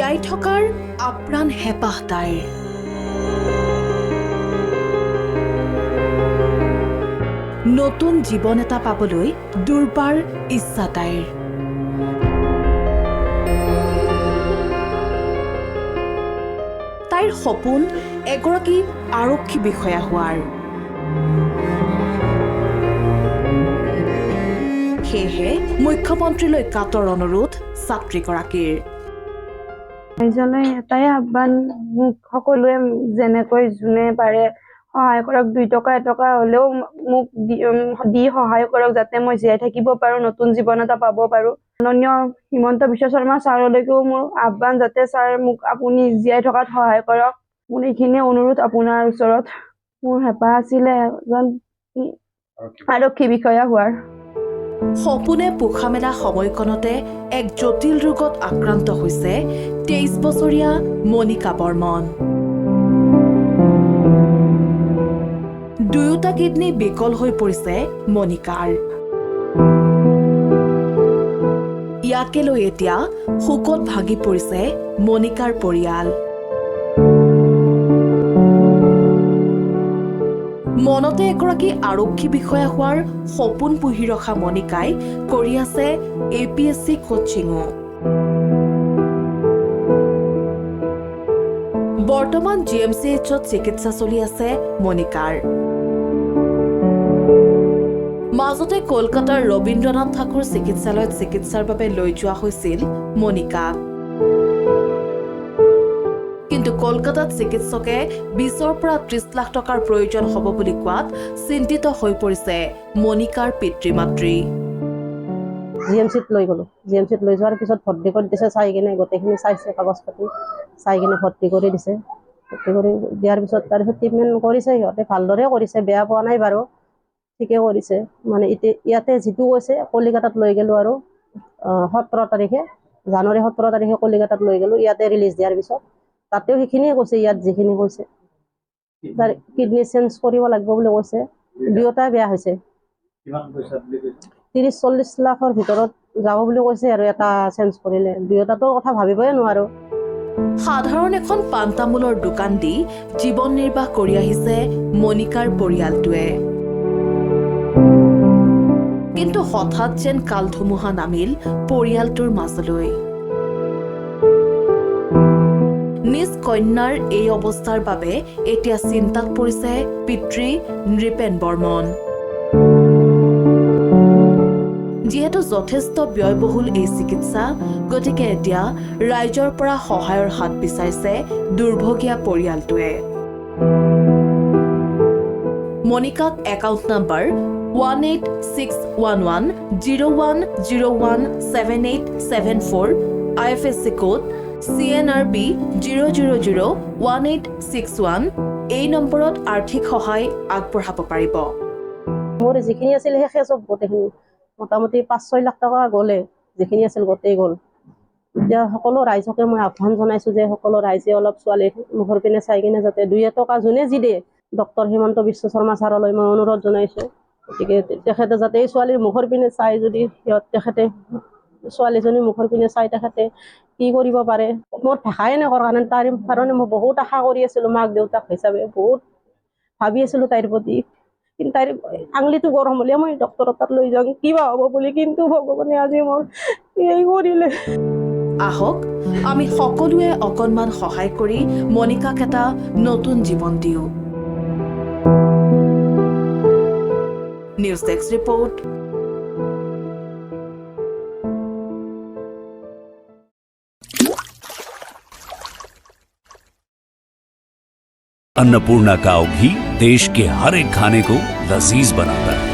জীয়াই থকাৰ আপ্ৰাণ হেঁপাহ তাইৰ। নতুন জীৱন এটা পাবলৈ দুৰ্বাৰ ইচ্ছা তাইৰ। তাইৰ সপোন এগৰাকী আৰক্ষী বিষয়া হোৱাৰ। সেয়েহে মুখ্যমন্ত্ৰীলৈ কাতৰ অনুৰোধ ছাত্ৰীগৰাকীৰ। ৰাইজলৈ এটাই আহ্বান, মোক সকলোৱে যেনেকৈ যোনে পাৰে সহায় কৰক, 2 টকা এটকা হ'লেও মোক দি সহায় কৰক, যাতে মই জীয়াই থাকিব পাৰোঁ, নতুন জীৱন এটা পাব পাৰোঁ। মাননীয় হিমন্ত বিশ্ব শৰ্মা ছাৰলৈকেও মোৰ আহ্বান, যাতে ছাৰ মোক আপুনি জীয়াই থকাত সহায় কৰক। মোৰ এইখিনিয়ে অনুৰোধ আপোনাৰ ওচৰত। মোৰ হেঁপাহ আছিলে এজন আৰক্ষী বিষয়া হোৱাৰ। সপোনে পোখা মেলা সময়কণতে এক জটিল ৰোগত আক্ৰান্ত হৈছে 23 বছৰীয়া মনিকা বৰ্মন। দুয়োটা কিডনী বিকল হৈ পৰিছে মনিকাৰ। ইয়াকে লৈ এতিয়া শোকত ভাগি পৰিছে মনিকাৰ পৰিয়াল। মনতে এগৰাকী আৰক্ষী বিষয়া হোৱাৰ সপোন পুহি ৰখা মনিকাই কৰি আছে APSC কোচিঙো। বৰ্তমান GMCHত চিকিৎসা চলি আছে মনিকাৰ। মাজতে কলকাতাৰ ৰবীন্দ্ৰনাথ ঠাকুৰ চিকিৎসালয়ত চিকিৎসাৰ বাবে লৈ যোৱা হৈছিল মনিকাক। কিন্তু কলকাতাত চিকিৎসকে 20 পৰা 30 লাখ টকাৰ প্ৰয়োজন হ'ব বুলি কোৱাত চিন্তিত হৈ পৰিছে মনিকাৰ পিতৃ-মাতৃ। GMCত লৈ গ'লো। GMCত লৈ যোৱাৰ পিছত ভৰ্তি কৰি দিছে, চাই কিনে গোটেইখিনি চাইছে, কাগজ পাতি চাই কিনে ভৰ্তি কৰি দিছে। ভৰ্তি কৰি দিয়াৰ পিছত তাৰপিছত ট্ৰিটমেণ্ট কৰিছে, সিহঁতে ভালদৰে কৰিছে, বেয়া পোৱা নাই বাৰু, ঠিকে কৰিছে। মানে ইয়াতে যিটো কৈছে কলিকতাত লৈ গ'লোঁ আৰু 17 তাৰিখে, জানুৱাৰী 17 তাৰিখে কলিকতাত লৈ গ'লোঁ। ইয়াতে ৰিলিজ দিয়াৰ পিছত তাতেও সেইখিনিয়ে কৈছে, ইয়াত যিখিনি কৈছে তাৰ কিডনী চেঞ্জ কৰিব লাগিব বুলি কৈছে। দুয়োটাই বেয়া হৈছে। 30-40 লাখৰ ভিতৰত যাব বুলি কৈছে আৰু এটা চেঞ্জ কৰিলে। দুয়োটাটোৰ কথা ভাবিবই নোৱাৰোঁ। সাধাৰণ এখন পাণ তামোলৰ দোকান দি জীৱন নিৰ্বাহ কৰি আহিছে মনিকাৰ পৰিয়ালটোৱে। কিন্তু হঠাৎ যেন কাল ধুমুহা নামিল পৰিয়ালটোৰ মাজলৈ। নিজ কন্যাৰ এই অৱস্থাৰ বাবে এতিয়া চিন্তাত পৰিছে পিতৃ নৃপেন বৰ্মন। যিহেতু যথেষ্ট ব্যয়বহুল এই চিকিৎসা, গতিকে এতিয়া ৰাইজৰ পৰা সহায়ৰ হাত বিচাৰিছে দুৰ্ভগীয়া পৰিয়ালটোৱে। মনিকাক account number 18611010178747 IFSC code CNRB 0001861 এই নম্বৰত আৰ্থিক সহায় আগবঢ়াব পাৰিব। মোৰ যিখিনি আছিল শেষে চব গোটেইখিনি, মোটামুটি 5-6 লাখ টকা গ'লে, যিখিনি আছিল গোটেই গ'ল। এতিয়া সকলো ৰাইজকে মই আহ্বান জনাইছোঁ যে সকলো ৰাইজে অলপ ছোৱালীৰ মুখৰ পিনে চাই কিনে যাতে 2 টকা যোনে যি দিয়ে, ডক্টৰ হিমন্ত বিশ্ব শৰ্মা ছাৰলৈ মই অনুৰোধ জনাইছোঁ। গতিকে তেখেতে যাতে এই ছোৱালীৰ মুখৰ পিনে চাই, যদি তেখেতে ছোৱালীজনীৰ মুখৰ পিনে চাই তেখেতে কি কৰিব পাৰে। মোৰ ভাষাই নকৰ তাৰ কাৰণে মই বহুত আশা কৰি আছিলোঁ, মাক দেউতাক হিচাপে বহুত ভাবি আছিলোঁ তাইৰ প্ৰতি। কিন্তু তাইৰ আঙুলিটো গৰম হ'লে মই ডক্টৰৰ তাত লৈ যাওঁ, কিবা হ'ব বুলি, কিন্তু ভগৱানে আজি মোৰ এই কৰিলে। আহক আমি সকলোৱে অকণমান সহায় কৰি মনিকাক এটা নতুন জীৱন দিওঁ। News desk report. अन्नपूर्णा काव घी देश के हर एक खाने को लजीज बनाता है।